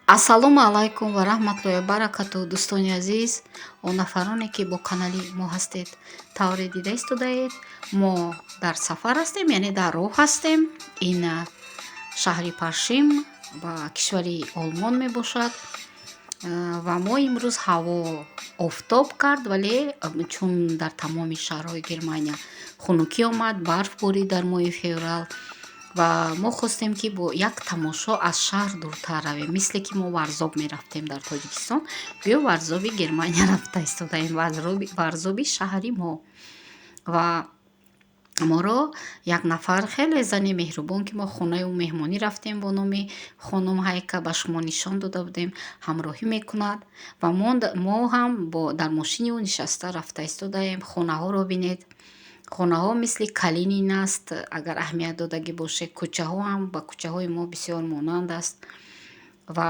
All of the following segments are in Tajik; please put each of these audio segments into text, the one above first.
Ассалому алайкум ва раҳматуллоҳи ва баракатуҳ. Дӯстони азиз, он нафароне ки бо канали мо ҳастед, тавре дида истодаед. Мо дар сафар ҳастем, яъне дар роҳ ҳастем. Ин шаҳри Паршим ва кишвари Олмон мебошад. Ва мо имрӯз ҳаво офтоб кард, вале чун дар тамоми шаҳрҳои Германия хунукӣ омад, барф борид дар моҳи феврал ва мо хостем ки бо як тамошо аз шаҳр дуртар равем. Мисле ки мо варзоб мерафтем дар Тоҷикистон, биё варзоби Германия рафта истодаем, варзоби шаҳри мо. Ва моро як нафар хеле зани меҳрубон, ки мо хонаи ӯ меҳмонӣ рафтем, бо номи хонум Ҳайка ба шумо нишон дода будем, ҳамроҳӣ мекунад ва мо ҳам дар мошини ӯ нишаста рафта истодаем. Хонаҳоро бинед. Хонаҳо мисли Калинин аст, агар аҳамият додагӣ бошед. Кӯчаҳо ҳам ба кӯчаҳои мо бисёр монанд аст. Ва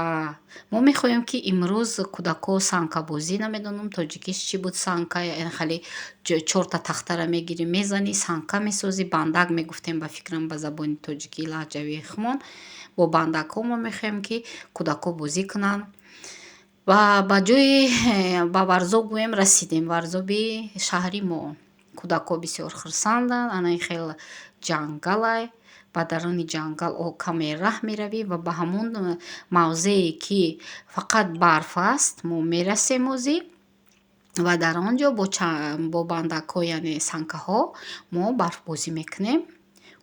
мо мехоҳем ки имрӯз кӯдако санкабозӣ, намедонам тоҷикиш чӣ буд, санка хали чорта тахтара мегирӣ, мезанӣ, санка месозӣ, бандак мегуфтем ба фикрам ба забони тоҷикӣ лаҳҷавии хумон. Бо бандакҳо мо мехоҳем ки кӯдако бозӣ кунанд. Ва ба ҷои ба варзоб гӯем расидем, варзоби шаҳри мо. Кӯдако бисёр хурсанданд, ана ин хел ҷангалай. Ба даруни ҷангал каме раҳ меравӣ ва ба ҳамон мавзее ки фақат барф аст, мо мерасем озӣ ва дар он ҷо бо бандакҳо, яъне санкаҳо, мо барфбозӣ мекунем.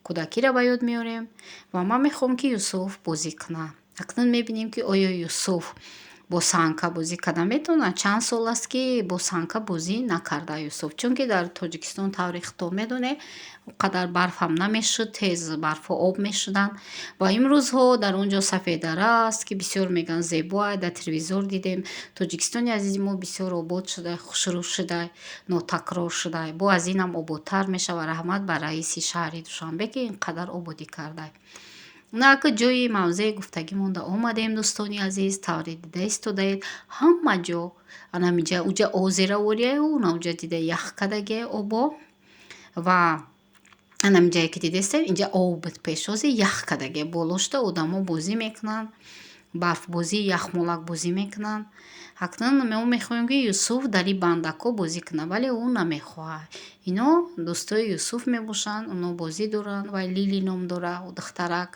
Кӯдакиро ба ёд меорем ва ман мехоҳам ки Юсуф бозӣ кунад. Акнун мебинем ки оё Юсуф бо санка бозӣ карда метавонад. Чанд сол аст ки бо санка бозӣ накарда Юсуф, чунки дар Тоҷикистон таври худто медонед, он қадар барфам намешуд, тез барфҳо об мешуданд. Ва имрӯзҳо дар он ҷо сафеддара аст, ки бисёр мегӯянд зебо аст, дар телевизор дидем. Тоҷикистони азизи мо бисёр обод шуда, хушрӯ шуда, нотакрор шуда. Бо аз инам ободтар мешавад. Раҳмат ба раиси шаҳри Душанбе, ки ин қадар ободӣ карда. Нак ҷои мавзеи гуфтагӣ монда омадем. Дӯстони азиз, тавре дида истодаед, ҳама ҷо анамиҷа уҷа озераворияю унавҷа дида ях кадаге обо ва анамиҷае ки дидестем инҷа об пешози ях кадаге болошта одамо бозӣ мекунанд, барфбозӣ, яхмолак бозӣ мекунанд. Акнун мо мехоҳем ки Юсуф дар ин бандакҳо бозӣ кунад, вале ӯ намехоҳад. Ино дӯстои Юсуф мебошанд, оно бозӣ доранд. Вай Лили ном дорад, духтарак.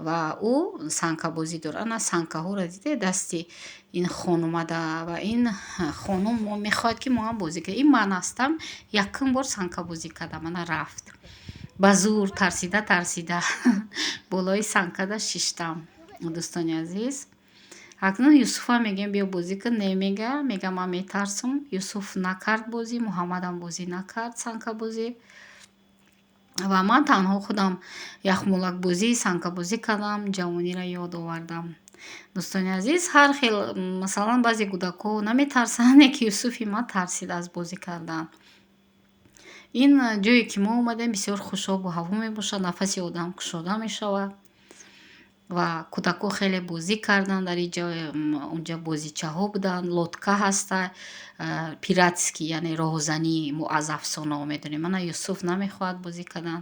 Ва ӯ санкабозӣ дорад. Ана санкаҳоро дидед дасти ин хонумада ва ин хонум мехоҳад ки мо ҳам бозӣ кунем. Ин ман ҳастам, якум бор санкабозӣ кардам, ана рафт. Ба зур тарсида болои санкада шиштам. Дӯстони азиз, акнун Юсуфам мегӯем биё бозӣ кун, мега ман метарсум. Юсуф накард бозӣ, Муҳаммадам бозӣ накард санкабозӣ. Ва ман танҳо худам яхмолакбозӣ, санкабозӣ кардам, ҷавониро ёд овардам. Дӯстони азиз, ҳар хел масалан баъзе кӯдако наметарсанд, ки Юсуфи ман тарсидааст бозӣ кардан. Ин ҷое ки мо омадем бисёр хушобу ҳаво мебошад, нафаси одам кушода мешавад ва кӯдако хеле бозӣ карданд. Дар ин ҷо унҷа бозичаҳо буданд, лодка ҳаста, пиратский, яъне роҳзанӣ, мо аз афсона медонем. Ана Юсуф намехоҳад бозӣ кардан.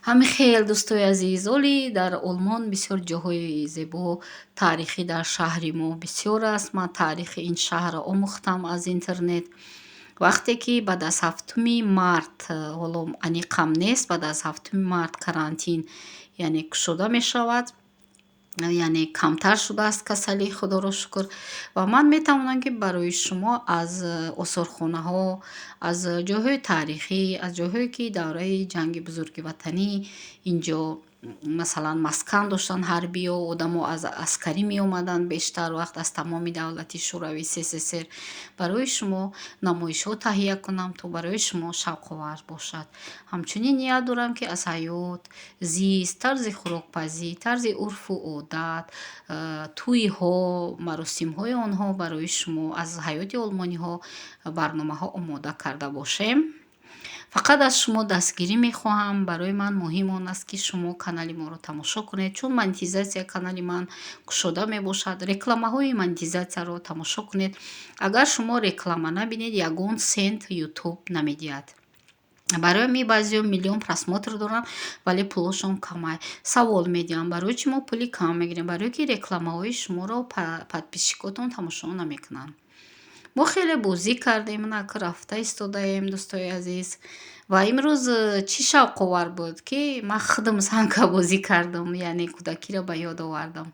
Ҳамин хел дӯстои азиз, оли дар Олмон бисёр ҷоҳои зебо таърихӣ дар шаҳри мо бисёр аст. Ман таърихи ин шаҳрро омӯхтам аз интернет. Вақте ки баъд аз 7 март, ҳоло аниқам нест, баъд аз 7 март карантин яъне кушода мешавад, яъне камтар шудааст касалӣ, худоро шукр. Ва ман метавонам ки барои шумо аз осорхонаҳо, аз ҷойҳои таърихӣ, аз ҷойҳое ки давраи ҷанги бузурги ватанӣ инҷо масалан маскан доштанд ҳарбиё, одамо аз аскарӣ меомаданд бештар вақт аз тамоми давлати шӯравӣ СССР. Барои шумо намоишҳо таҳия кунам, то барои шумо шавқовар бошад. Ҳамчунин ният дорам ки аз ҳаёт, зист, тарзи хӯрокпазӣ, тарзи урфу одат, тӯйҳо, маросимҳои онҳо барои шумо аз ҳаёти олмониҳо барномаҳо омода карда бошем. Фақат аз шумо дастгирӣ мехоҳам. Барои ман муҳим он аст ки шумо канали моро тамошо кунед, чун монетизатсияи канали ман кушода мебошад. Рекламаҳои монетизатсияро тамошо кунед. Агар шумо реклама набинед, ягон сент Ютуб намедиҳад. барои ми баъзеё миллион просмотр доранд, вале пулашон камай. Савол медиҳам: барои чӣ мо пули кам мегирем? Барое ки рекламаҳои шуморо подписчикотон тамошо намекунанд. мо хеле бозӣ кардем, нак рафта истодаем, дӯстои азиз. Ва имрӯз чӣ шавқовар буд, ки ман худам санка бозӣ кардам, яъне кӯдакиро ба ёд овардам.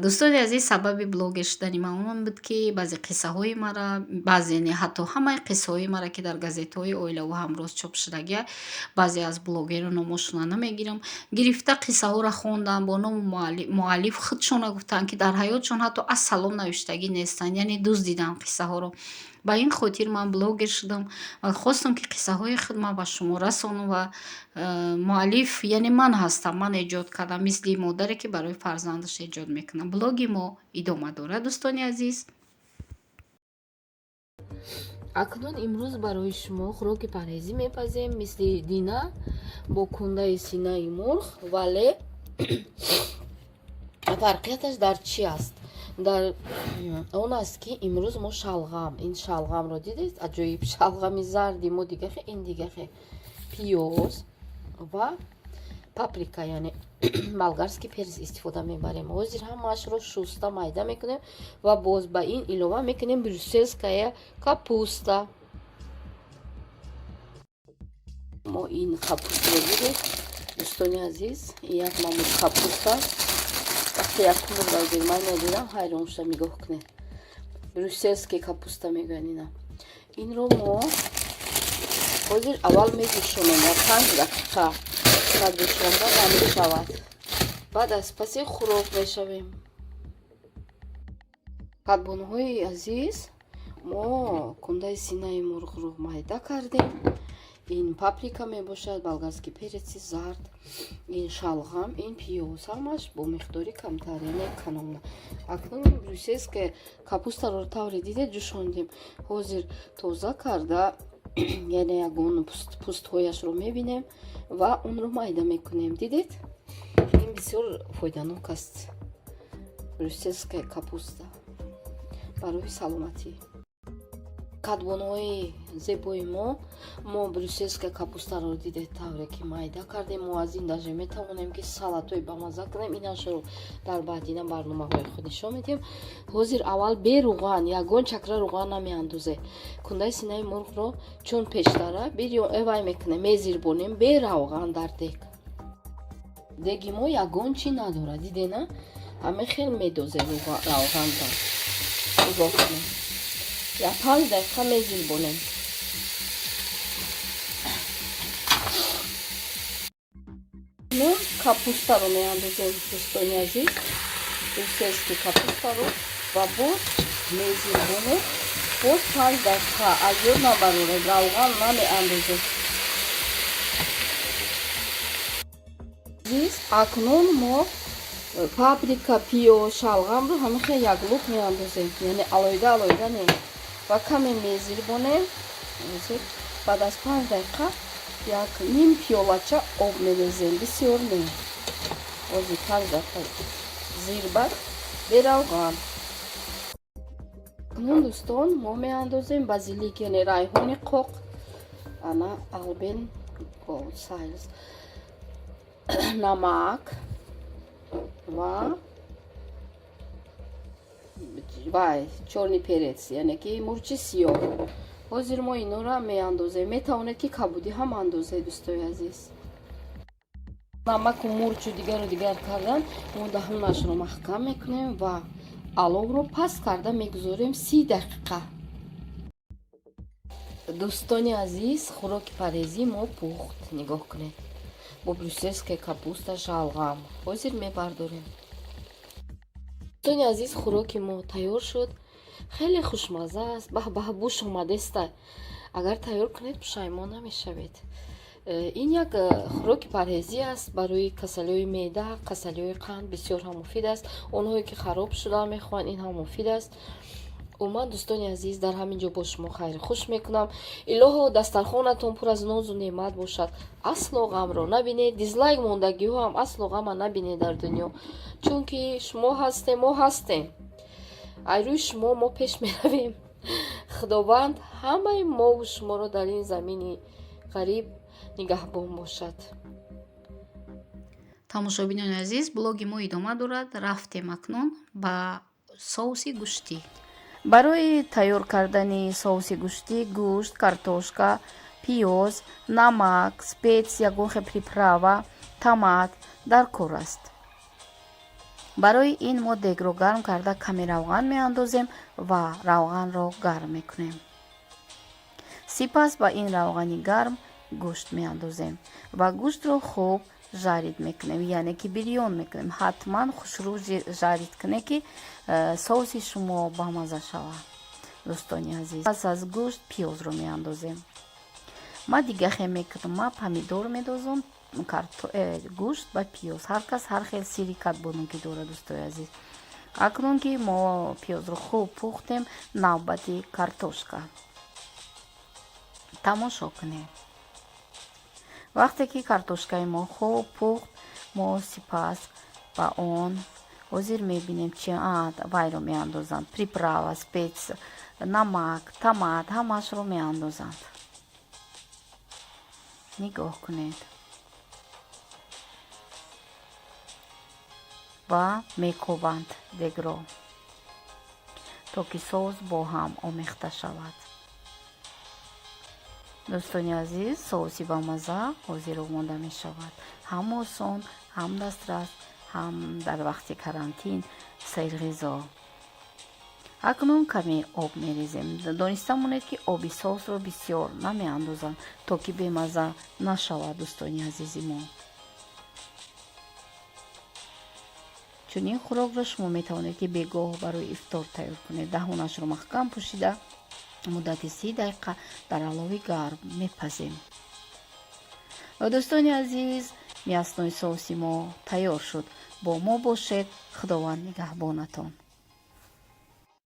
дӯстони азиз, сабаби блогер шудани ман он буд, ки баъзе қиссаҳои маро, баъзе не, ҳатто ҳамаи қиссаҳои маро, ки дар газетаҳои Оилаву Ҳамроз чоп шудагия, баъзе аз блогерон номошона намегирам, гирифта қиссаҳоро хондам, бо ному муаллиф худшона гуфтанд, ки дар ҳаётшон ҳатто ассалом навиштагӣ нестанд, яъне дуздиданд қиссаҳоро. Ба ин хотир ман блогер шудам ва хостам, ки қиссаҳои худам ба шумо расонам ва муаллиф, яъне ман ҳастам, ман эҷод кардам, мисли модаре, ки барои фарзандаш эҷод мекунад. Блоги мо идома дорад, дӯстони азиз. Акнун имрӯз барои шумо хӯроки парҳезӣ мепазем, мисли дина бо кундаи синаи мурғ, вале фарқияташ дар чӣ аст? Дар он аст, ки имрӯз мо шалғам, ин шалғамро дидед, аҷоиб шалғами зарди мо дигахе, ин дигахе пиёз ва паприка, яъне болгарский перец истифода мебарем. Ҳозир ҳамаашро шуста майда мекунем ва боз ба ин илова мекунем брюссельская капуста. мо ин капустаро дидед, дӯстони азиз, як мамуд капуста. вақте якумро дар Германия дидам, ҳайрон шудам, нигоҳ кунед. Брюссельский капуста мегӯянд ина. Инро мо ҳозир аввал медӯшонем ва 5 дақиқа дӯшонда ва мешавад. баъд аз паси хӯрок мешавем. кадбонҳои азиз, мо кундаи синаи мурғро майда кардем. ин паприка мебошад, болгарский переци зард, ин шалғам, ин пиёз, ҳамаш бо миқдори камтар, яъне канона. акнун брюссельская капустаро тавре дидед ҷӯшондем. ҳозир тоза карда, яъне ягон пӯстҳояшро мебинем ва онро майда мекунем. дидед, ин бисёр фоиданок аст. брюссельская капуста барои саломатӣ. кадбонҳои зебои мо брюссельская капустаро дидед тавре ки майда кардем. мо аз ин даже метавонем ки салатои бамаза кунем. инашро дар баъдина барномаҳои худ нишон медиҳем. ҳозир аввал бе руған, ягон чакра руған намеандозем. кундаи синаи мурғро чун пештара эвай мекунем, мезирбонем бе равған дар дег. деги мо ягон чӣ надорад, дидена, ҳаме хел медозем равғанда. нигоҳ кунем, я 5 дақиқа мезирбонем. нун капустаро меандозем, дӯстони азиз, брюссельский капустаро ва боз мезирбонем. боз 5 дақиқа аз ёд набарорем, равған намеандозем. акнун мо паприка, пиёз, шалғамро ҳамаха як лук меандозем, яъне алоҳида не, ва каме мезирбонем. баъд аз 5 дақиқа як ним пиёлача об мерезем, бисёр не. ҳозир 5 дақиқа зирбак бе равған. акнун дӯстон, мо меандозем базилик, яъне райҳони қоқ, ана албен сайз, намак ва чорни перец, яъне ки мурчи сиёҳ. ҳозир мо инора меандозем. метавонед ки кабудӣ ҳам андозед, дӯстои азиз. намаку мурчу дигар кардан мо даҳонашро маҳкам мекунем ва аловро паст карда мегузорем 30 дақиқа. дӯстони азиз, хӯроки парҳезӣ мо пухт, нигоҳ кунед, бо брюссельская капуста, шалғам. ҳозир мебардорем. дӯстони азиз, хӯроки мо тайёр шуд. хеле хушмазза аст. баҳ буш омадеста. агар тайёр кунед пушаймон намешавед. ин як хӯроки парҳезӣ аст барои касалиҳои меъда, касалиҳои қанд, бисёр ҳам муфид аст. онҳое ки хароб шуда мехоҳанд, ин ҳам муфид аст. умуман дӯстони азиз, дар ҳамин ҷо бо шумо хайри хуш мекунам. илоҳо дастархонатон пур аз нозу неъмат бошад. асло ғамро набинед, дизлайк мондагиҳо ҳам асло ғама набинед дар дунё, чунки шумо ҳастем, мо ҳастем. аз рӯи шумо мо пеш меравем. худованд ҳамаи мову шуморо дар ин замини ғариб нигаҳбон бошад. тамошобинони азиз, блоги мо идома дорад. Рафтем акнун ба соуси гӯшти. барои тайёр кардани соуси гӯшти, гӯшт, картошка, пиёз, намак, спец, ягон приправа, томат дар кор аст. барои ин мо дегро гарм карда каме равған меандозем ва равғанро гарм мекунем. сипас ба ин равғани гарм гӯшт меандозем ва гӯштро хуб жарид мекунем, яъне ки бирён мекунем. ҳатман хушрӯ жарид кунед ки соуси шумо бамаза шавад. дӯстони азиз, пас аз гӯшт пиёзро меандозем. ман дигаҳе мекунам, ман помидор медозам, гӯшт ба пиёз. ҳар кас ҳар хел сири катбонум ки дорад. дӯстони азиз, акнун ки мо пиёзро хуб пухтем, навбати картошка. тамошо кунед. вақте ки картошкаи мо хуб пухт, мо сипас ба он ҳозир мебинем чи вайро меандозанд. приправа, спец, намак, томат, ҳамашро меандозанд. нигоҳ кунед ва мекобанд дегро, то ки соус бо ҳам омехта шавад. дӯстони азиз, соуси бамаза ҳозир омода мешавад. ҳам осон, ҳам дастрас, ҳам дар вақти карантин сайрғизо. акнун каме об мерезем. дониста монед ки оби соусро бисёр намеандозам, то ки бемаза нашавад. дӯстони азизи мо, чунин хӯрокро шумо метавонед ки бегоҳ барои ифтор тайёр кунед. даҳонашро маҳкам пӯшида муддати 30 дақиқа дар алови гарм мепазем. ва дӯстони азиз, миаснои соуси мо тайёр шуд. бо мо бошед. худованд нигаҳбонатон.